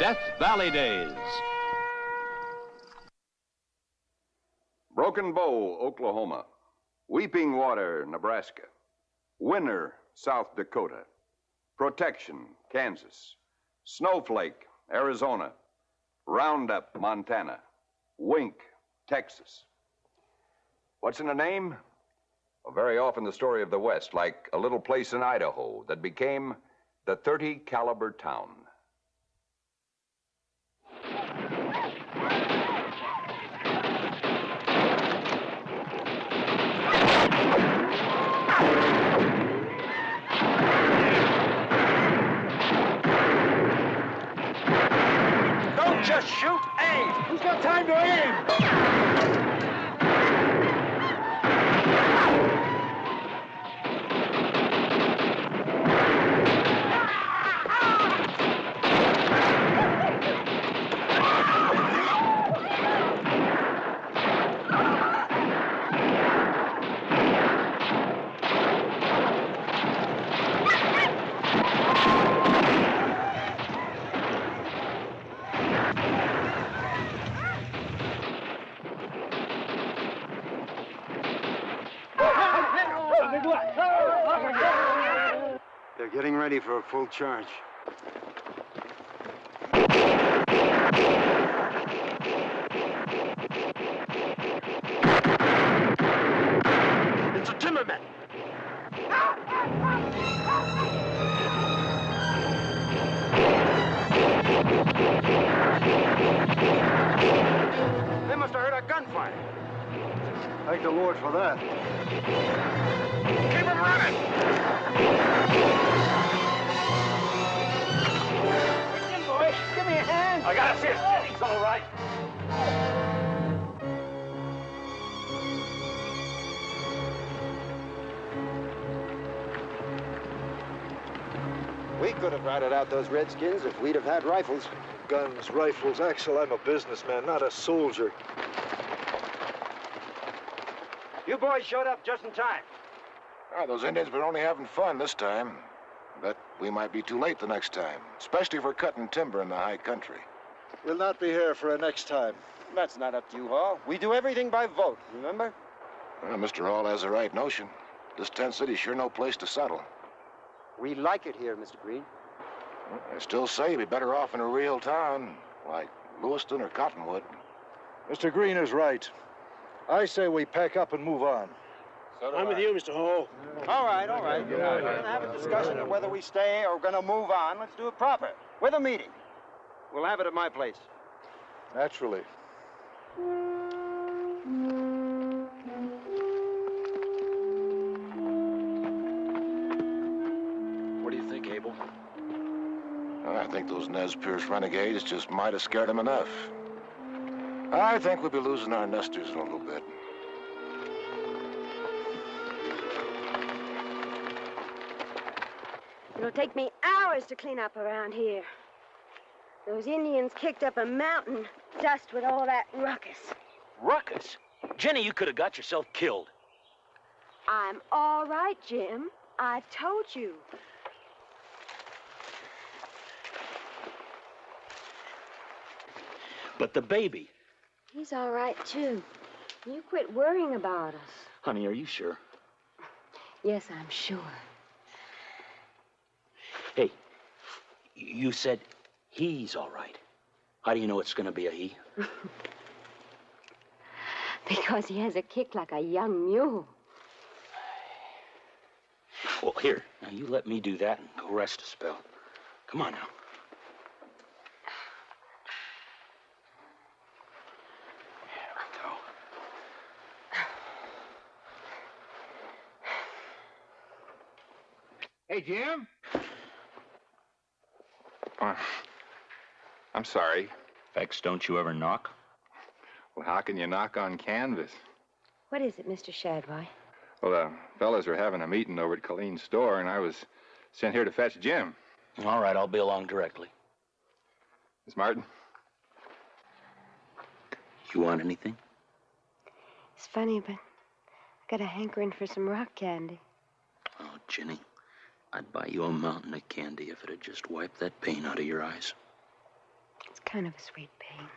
Death Valley Days. Broken Bow, Oklahoma. Weeping Water, Nebraska. Winner, South Dakota. Protection, Kansas. Snowflake, Arizona. Roundup, Montana. Wink, Texas. What's in a name? Well, very often the story of the West, like a little place in Idaho that became the .30 caliber town. Don't just shoot, aim! Who's got time to aim? They're getting ready for a full charge. It's a timberman. They must have heard a gunfire. Thank the Lord for that. Keep him running. Jim, boy, give me a hand. I gotta see it. He's all right. We could have routed out those Redskins if we'd have had rifles. Guns, rifles, Axel, I'm a businessman, not a soldier. You boys showed up just in time. Those Indians were only having fun this time. But we might be too late the next time, especially if we're cutting timber in the high country. We'll not be here for a next time. That's not up to you, Hall. We do everything by vote, remember? Well, Mr. Hall has the right notion. This tent city's sure no place to settle. We like it here, Mr. Green. I still say you'd be better off in a real town, like Lewiston or Cottonwood. Mr. Green is right. I say we pack up and move on. I'm with you, Mr. Hall. All right, all right. We're going to have a discussion of whether we stay or we're going to move on. Let's do it proper. With a meeting. We'll have it at my place. Naturally. What do you think, Abel? I think those Nez Perce renegades just might have scared them enough. I think we'll be losing our nesters in a little bit. It'll take me hours to clean up around here. Those Indians kicked up a mountain dust with all that ruckus. Ruckus? Jenny, you could have got yourself killed. I'm all right, Jim. I've told you. But the baby. He's all right, too. You quit worrying about us. Honey, are you sure? Yes, I'm sure. Hey, you said he's all right. How do you know it's going to be a he? Because he has a kick like a young mule. Well, here, now you let me do that and go rest a spell. Come on now. Hey, Jim? I'm sorry. Vex, don't you ever knock? Well, how can you knock on canvas? What is it, Mr. Shadwell? Well, the fellas are having a meeting over at Colleen's store, and I was sent here to fetch Jim. All right, I'll be along directly. Miss Martin? You want anything? It's funny, but I got a hankering for some rock candy. Oh, Jenny, I'd buy you a mountain of candy if it had just wiped that pain out of your eyes. kind of a sweet pain.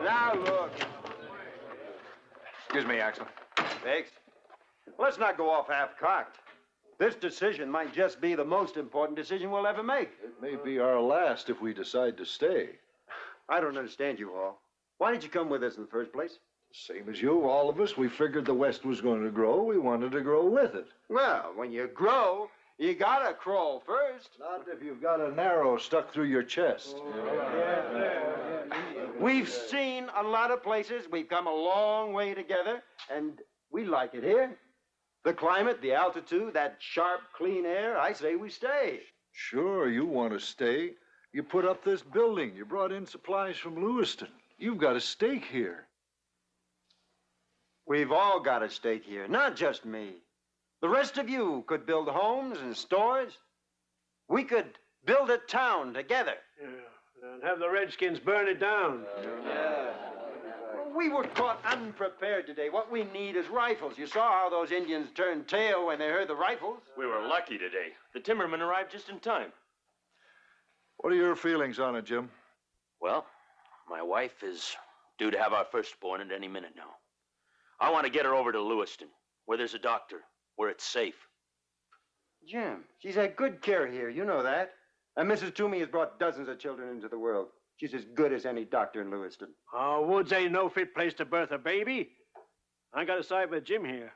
Now look. Excuse me, Axel. Biggs, let's not go off half-cocked. This decision might just be the most important decision we'll ever make. It may be our last if we decide to stay. I don't understand you all. Why did you come with us in the first place? Same as you, all of us. We figured the West was going to grow. We wanted to grow with it. Well, when you grow, you gotta crawl first. Not if you've got an arrow stuck through your chest. We've seen a lot of places. We've come a long way together, and we like it here. The climate, the altitude, that sharp, clean air, I say we stay. Sure, you want to stay. You put up this building. You brought in supplies from Lewiston. You've got a stake here. We've all got a stake here, not just me. The rest of you could build homes and stores. We could build a town together. Yeah, and have the Redskins burn it down. We were caught unprepared today. What we need is rifles. You saw how those Indians turned tail when they heard the rifles. We were lucky today. The timbermen arrived just in time. What are your feelings on it, Jim? Well, my wife is due to have our firstborn at any minute now. I want to get her over to Lewiston, where there's a doctor, where it's safe. Jim, she's had good care here. You know that. And Mrs. Toomey has brought dozens of children into the world. She's as good as any doctor in Lewiston. Woods ain't no fit place to birth a baby. I got to side with Jim here.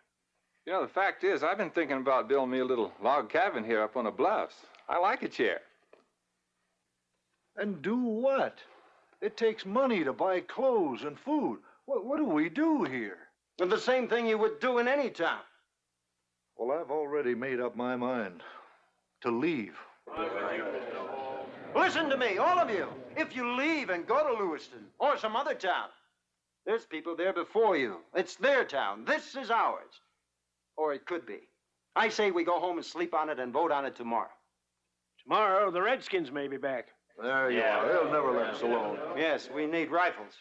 You know, the fact is, I've been thinking about building me a little log cabin here up on the bluffs. I like it here. And do what? It takes money to buy clothes and food. What do we do here? And the same thing you would do in any town. Well, I've already made up my mind to leave. Listen to me, all of you. If you leave and go to Lewiston or some other town, there's people there before you. It's their town. This is ours. Or it could be. I say we go home and sleep on it and vote on it tomorrow. Tomorrow, the Redskins may be back. There you are. They'll never let us alone. Yes, we need rifles.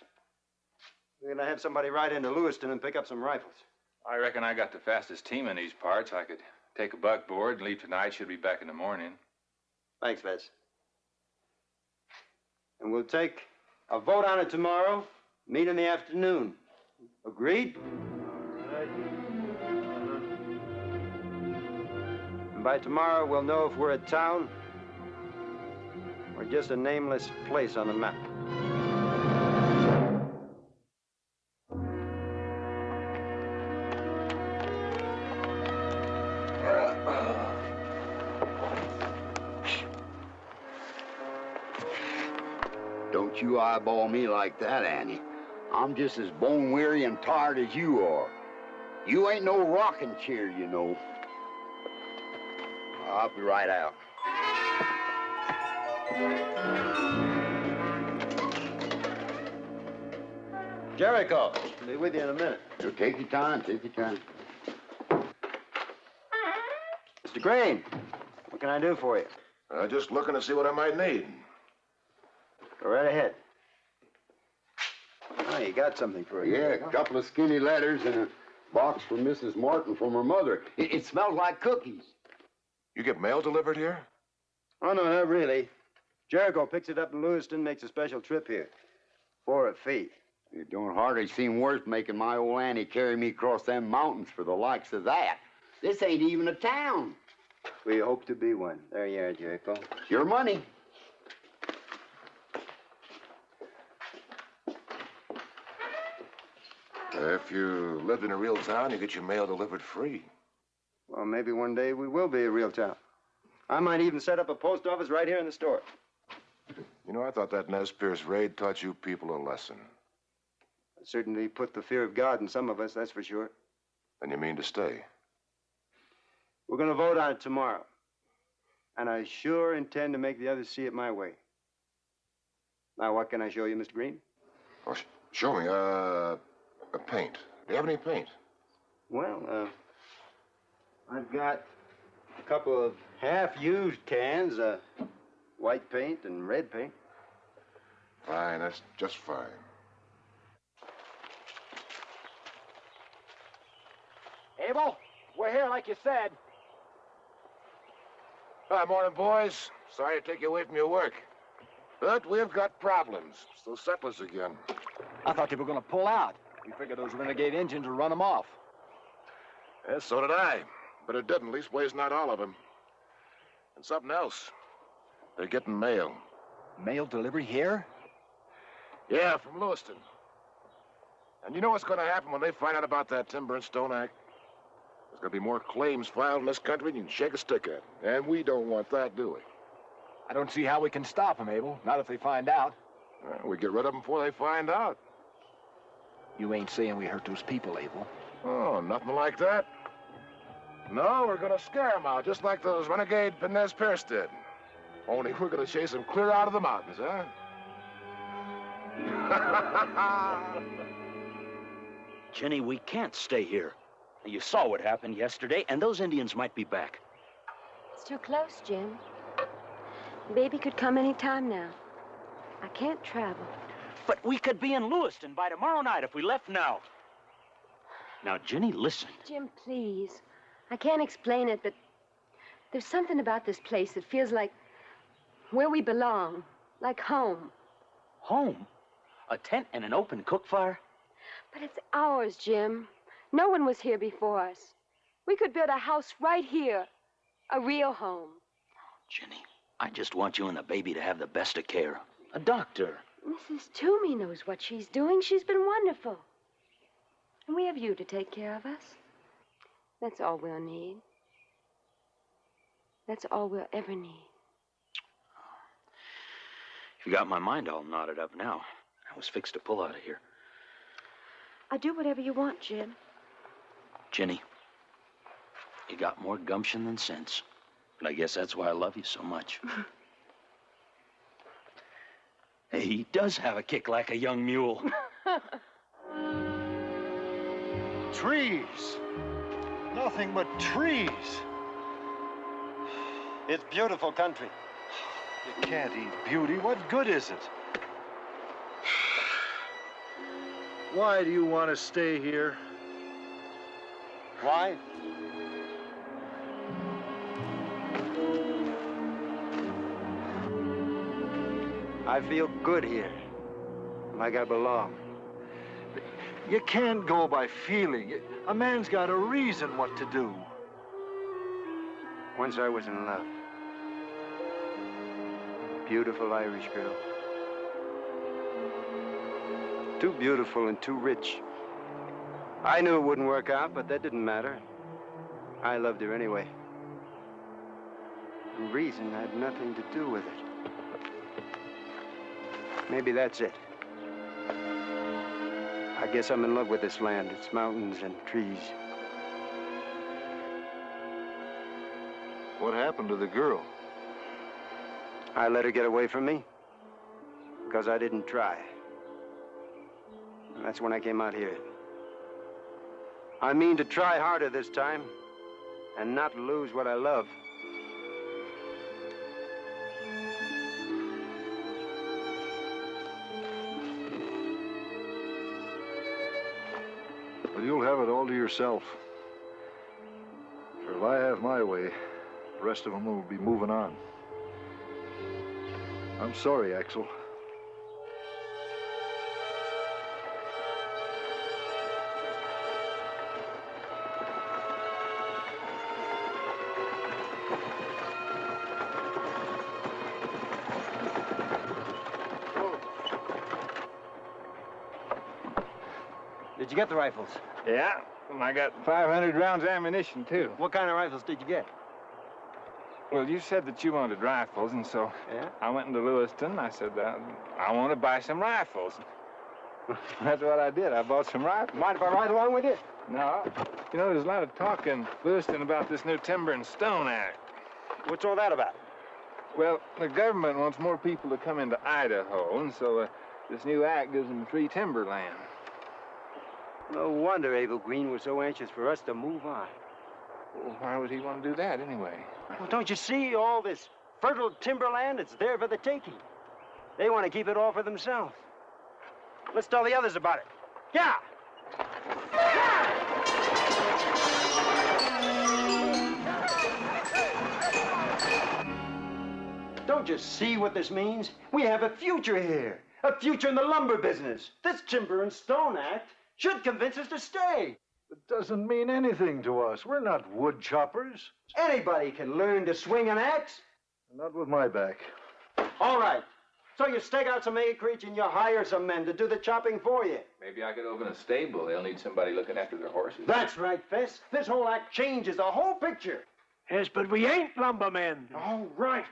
We're going to have somebody ride into Lewiston and pick up some rifles. I reckon I got the fastest team in these parts. I could take a buckboard and leave tonight. Should be back in the morning. Thanks, Fez. And we'll take a vote on it tomorrow, meet in the afternoon. Agreed? And by tomorrow, we'll know if we're a town or just a nameless place on the map. Don't you eyeball me like that, Annie. I'm just as bone-weary and tired as you are. You ain't no rocking chair, you know. I'll be right out. Jericho, I'll be with you in a minute. So take your time, take your time. Mr. Crane, what can I do for you? Just looking to see what I might need. Go right ahead. Oh, you got something for you. Yeah, a couple of skinny letters and a box for Mrs. Martin from her mother. It smells like cookies. You get mail delivered here? Oh, no, not really. Jericho picks it up in Lewiston, makes a special trip here. For a fee. It don't hardly seem worth making my old Annie carry me across them mountains for the likes of that. This ain't even a town. We hope to be one. There you are, Jericho. It's your money. If you lived in a real town, you get your mail delivered free. Well, maybe one day we will be a real town. I might even set up a post office right here in the store. You know, I thought that Nez Perce raid taught you people a lesson. It certainly put the fear of God in some of us, that's for sure. Then you mean to stay? We're going to vote on it tomorrow. And I sure intend to make the others see it my way. Now, what can I show you, Mr. Green? Oh, show me, a paint. Do you have any paint? Well, I've got a couple of half-used cans, white paint and red paint. Fine, that's just fine. Abel. We're here like you said. Morning, boys. Sorry to take you away from your work. But we've got problems. It's those settlers again. I thought they were going to pull out. We figured those renegade Indians would run them off. Yes, so did I. But it didn't, leastways not all of them. And something else. They're getting mail. Mail delivery here? Yeah, from Lewiston. And you know what's going to happen when they find out about that Timber and Stone Act? There's going to be more claims filed in this country than you can shake a stick at. And we don't want that, do we? I don't see how we can stop them, Abel. Not if they find out. We get rid of them before they find out. You ain't saying we hurt those people, Abel. Oh, nothing like that. No, we're going to scare them out, just like those renegade Nez Perce did. Only we're going to chase them clear out of the mountains, huh? Jenny, we can't stay here. You saw what happened yesterday, and those Indians might be back. It's too close, Jim. Baby could come any time now. I can't travel. But we could be in Lewiston by tomorrow night if we left now. Now, Jenny, listen. Jim, please. I can't explain it, but there's something about this place that feels like where we belong, like home. Home? A tent and an open cook fire? But it's ours, Jim. No one was here before us. We could build a house right here, a real home. Jenny, I just want you and the baby to have the best of care. A doctor. Mrs. Toomey knows what she's doing. She's been wonderful. And we have you to take care of us. That's all we'll need. That's all we'll ever need. You got my mind all knotted up now. I was fixed to pull out of here. I'll do whatever you want, Jim. Jenny, you got more gumption than sense. But I guess that's why I love you so much. Hey, he does have a kick like a young mule. Trees. Nothing but trees. It's beautiful country. You can't eat beauty. What good is it? Why do you want to stay here? Why? I feel good here, like I belong. You can't go by feeling. A man's got a reason what to do. Once I was in love. Beautiful Irish girl. Too beautiful and too rich. I knew it wouldn't work out, but that didn't matter. I loved her anyway. And reason had nothing to do with it. Maybe that's it. I guess I'm in love with this land, its mountains and trees. What happened to the girl? I let her get away from me because I didn't try. And that's when I came out here. I mean to try harder this time and not lose what I love. Well, you'll have it all to yourself. For if I have my way, the rest of them will be moving on. I'm sorry, Axel. Did you get the rifles? Yeah, and I got 500 rounds of ammunition, too. What kind of rifles did you get? Well, you said that you wanted rifles, and so I went into Lewiston. I said, I want to buy some rifles. That's what I did. I bought some rifles. Mind if I ride along with you? No. You know, there's a lot of talk in Lewiston about this new Timber and Stone Act. What's all that about? Well, the government wants more people to come into Idaho, and so this new act gives them free timberland. No wonder Abel Green was so anxious for us to move on. Well, why would he want to do that anyway? Well, don't you see all this fertile timberland? It's there for the taking. They want to keep it all for themselves. Let's tell the others about it. Yeah! Yeah! Don't you see what this means? We have a future here. A future in the lumber business. This Timber and Stone Act should convince us to stay. It doesn't mean anything to us. We're not wood choppers. Anybody can learn to swing an axe. Not with my back. All right. So you stake out some acreage and you hire some men to do the chopping for you. Maybe I could open a stable. They'll need somebody looking after their horses. That's right, Fess. This whole act changes the whole picture. Yes, but we ain't lumbermen. All right.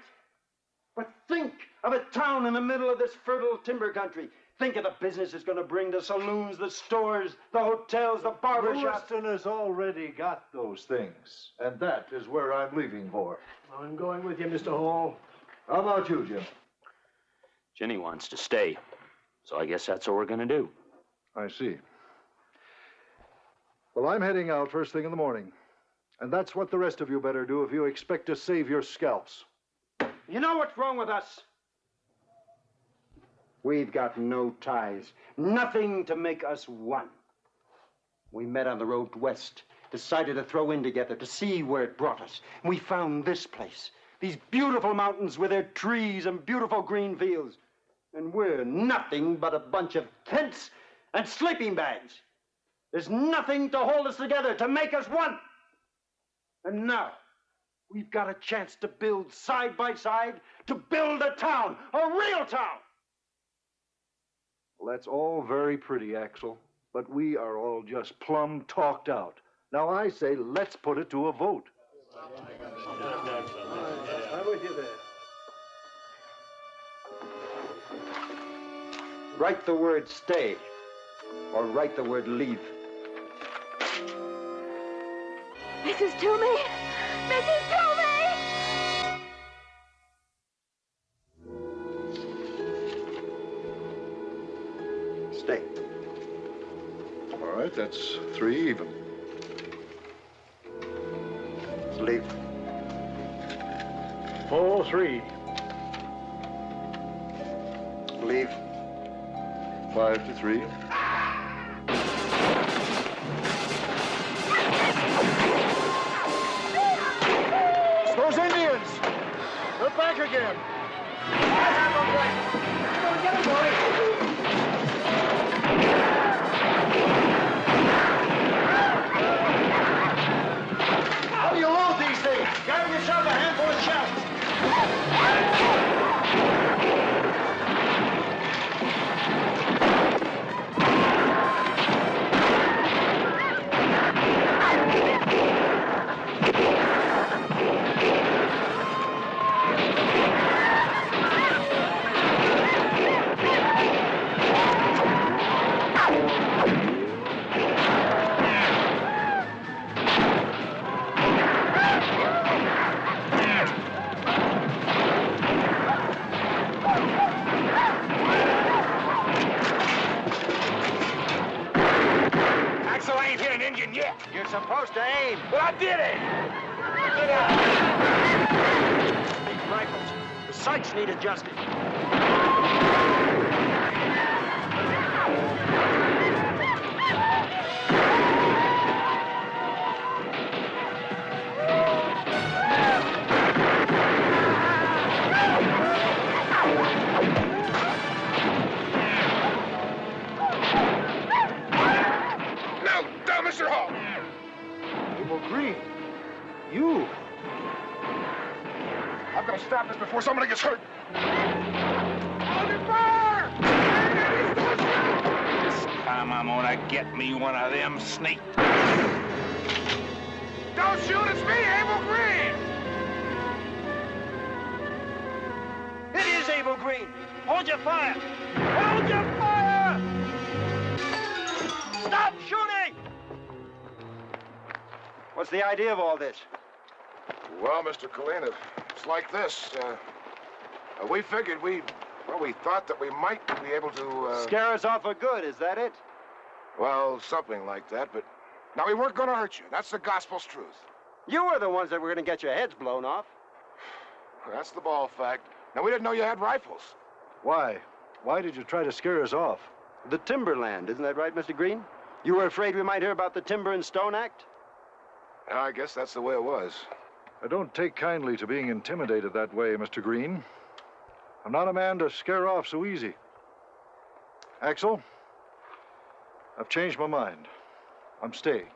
But think of a town in the middle of this fertile timber country. Think of the business it's going to bring, the saloons, the stores, the hotels, the barber shops. Lewiston has already got those things, and that is where I'm leaving for. I'm going with you, Mr. Hall. How about you, Jim? Ginny wants to stay, so I guess that's what we're going to do. I see. Well, I'm heading out first thing in the morning, and that's what the rest of you better do if you expect to save your scalps. You know what's wrong with us? We've got no ties, nothing to make us one. We met on the road west, decided to throw in together to see where it brought us. We found this place, these beautiful mountains with their trees and beautiful green fields. And we're nothing but a bunch of tents and sleeping bags. There's nothing to hold us together, to make us one. And now, we've got a chance to build side by side, to build a town, a real town. Well, that's all very pretty, Axel, but we are all just plumb talked out. Now, I say, let's put it to a vote. I'm with you there. Write the word stay, or write the word leave. Mrs. Toomey! Mrs. Toomey! Stay. All right, that's 3 even. Leave. 4-3. Leave. 5-3. It's those Indians. They're back again. Get him, boy. How do you load these things? Grab yourself a handful of shells. Axel ain't hit an Indian yet. You're supposed to aim. But I did it. These rifles, the sights need adjusting. Now, Mr. Hall. Abel Green, you. I've got to stop this before somebody gets hurt. Hold fire! This time I'm gonna get me one of them snakes. Don't shoot, it's me, Abel Green! It is Abel Green. Hold your fire. Hold your fire! Stop shooting! What's the idea of all this? Well, Mr. Colleen, it's like this. We figured we thought that we might be able to, Scare us off for good, is that it? well, something like that, but now we weren't going to hurt you. That's the gospel's truth. You were the ones that were going to get your heads blown off. That's the ball fact. Now, we didn't know you had rifles. Why? Why did you try to scare us off? The timberland, isn't that right, Mr. Green? You were afraid we might hear about the Timber and Stone Act? I guess that's the way it was. I don't take kindly to being intimidated that way, Mr. Green. I'm not a man to scare off so easy. Axel, I've changed my mind. I'm staying.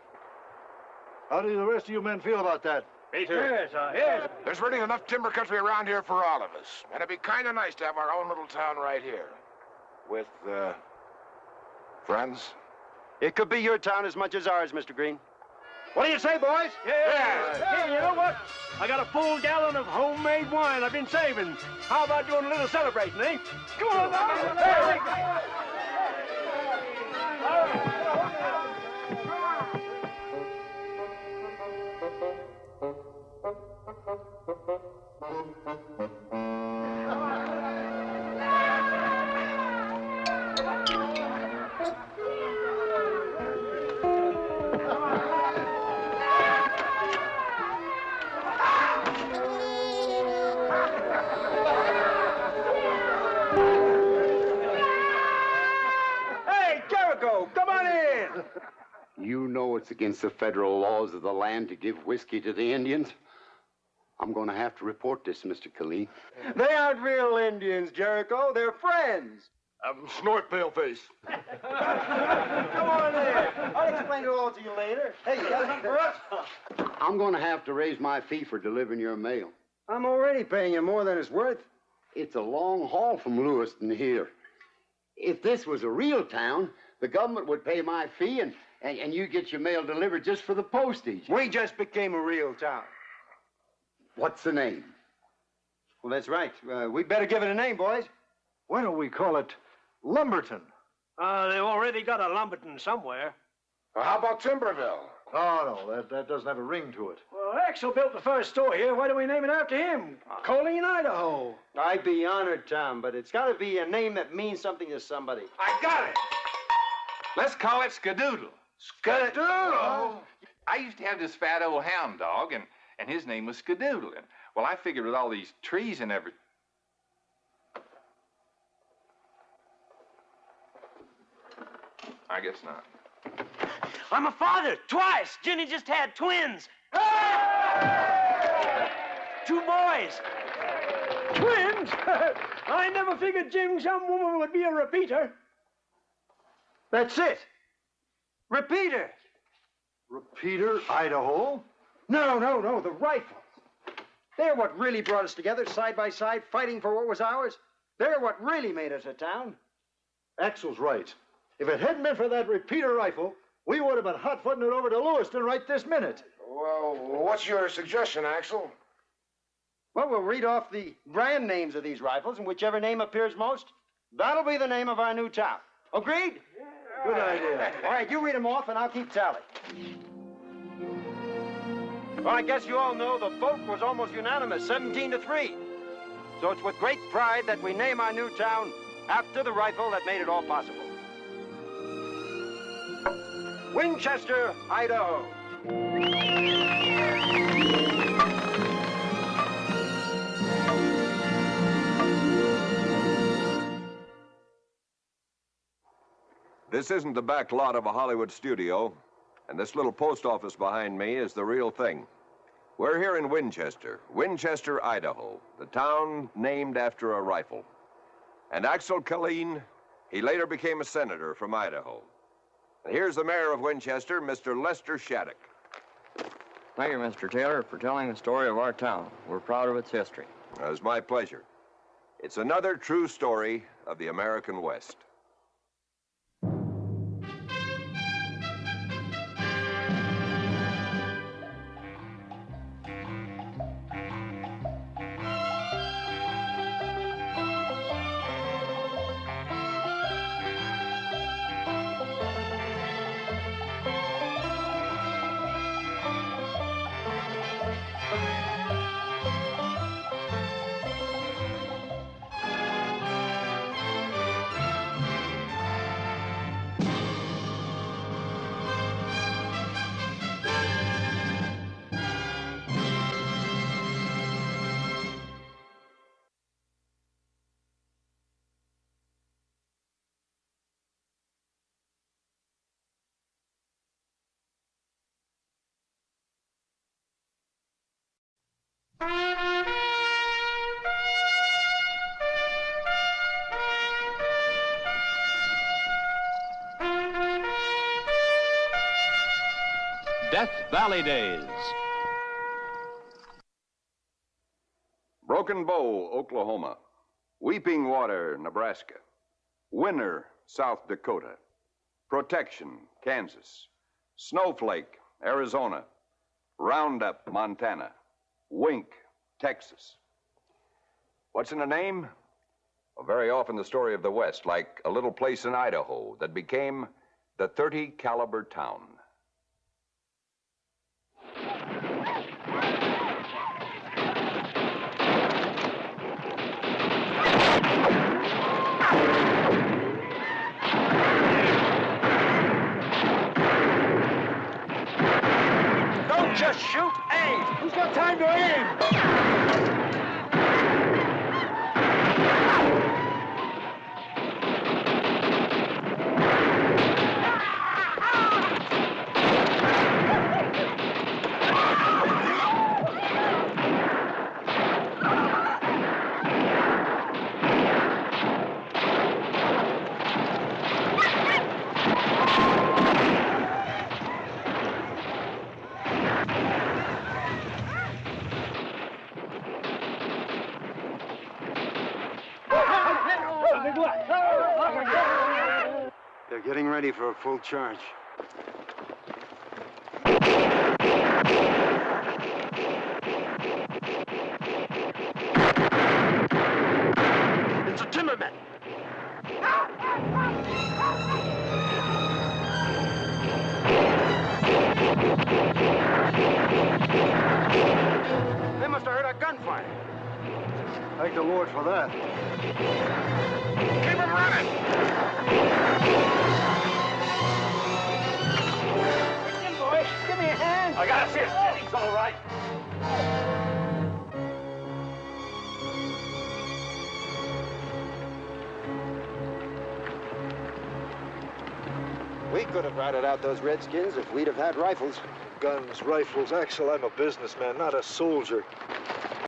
How do the rest of you men feel about that? Me too. Yes. There's really enough timber country around here for all of us. And it'd be kind of nice to have our own little town right here. With, friends. It could be your town as much as ours, Mr. Green. What do you say, boys? Yes. Hey, you know what? I got a full gallon of homemade wine I've been saving. How about doing a little celebrating, eh? Come on now. Hey. All right. Hey, Jericho, come on in. You know it's against the federal laws of the land to give whiskey to the Indians. I'm going to have to report this, Mr. Killeen. They aren't real Indians, Jericho. They're friends. Snort, paleface. Come on in. I'll explain it all to you later. Hey, you got something for us? I'm going to have to raise my fee for delivering your mail. I'm already paying you more than it's worth. It's a long haul from Lewiston here. If this was a real town, the government would pay my fee and you get your mail delivered just for the postage. We just became a real town. What's the name? Well, that's right. We'd better give it a name, boys. Why don't we call it Lumberton? They've already got a Lumberton somewhere. Well, how about Timberville? Oh, no, that doesn't have a ring to it. Well, Axel built the first store here. Why don't we name it after him? Colleen, Idaho. I'd be honored, Tom, but it's got to be a name that means something to somebody. I got it. Let's call it Skadoodle. Skadoodle? I used to have this fat old hound dog, and his name was Skadoodle. And, well, I figured with all these trees and everything. I guess not. I'm a father, twice. Ginny just had twins. 2 boys. Twins? I never figured Jim some woman would be a repeater. That's it. Repeater. Repeater, Idaho? No, the rifles. They're what really brought us together, side by side, fighting for what was ours. They're what really made us a town. Axel's right. If it hadn't been for that repeater rifle, we would have been hot-footing it over to Lewiston right this minute. Well, what's your suggestion, Axel? Well, we'll read off the brand names of these rifles, and whichever name appears most, that'll be the name of our new town. Agreed? Yeah. Good idea. All right, you read them off, and I'll keep tally. Well, I guess you all know the vote was almost unanimous, 17-3. So it's with great pride that we name our new town after the rifle that made it all possible. Winchester, Idaho. This isn't the back lot of a Hollywood studio, and this little post office behind me is the real thing. We're here in Winchester, Idaho, the town named after a rifle. And Axel Killeen, he later became a senator from Idaho. And here's the mayor of Winchester, Mr. Lester Shattuck. Thank you, Mr. Taylor, for telling the story of our town. We're proud of its history. It was my pleasure. It's another true story of the American West. Death Valley Days. Broken Bow, Oklahoma. Weeping Water, Nebraska. Winner, South Dakota. Protection, Kansas. Snowflake, Arizona. Roundup, Montana. Wink, Texas. What's in a name? Well, very often the story of the West, like a little place in Idaho that became the .30 caliber town. Don't just shoot, aim! Who's got time to aim? They're getting ready for a full charge. It's a timberman. They must have heard a gunfire. Thank the Lord for that. Keep him running. Jim, boy, give me a hand. I got a fist. He's all right. We could have routed out those Redskins if we'd have had rifles. Guns, rifles. Axel, I'm a businessman, not a soldier.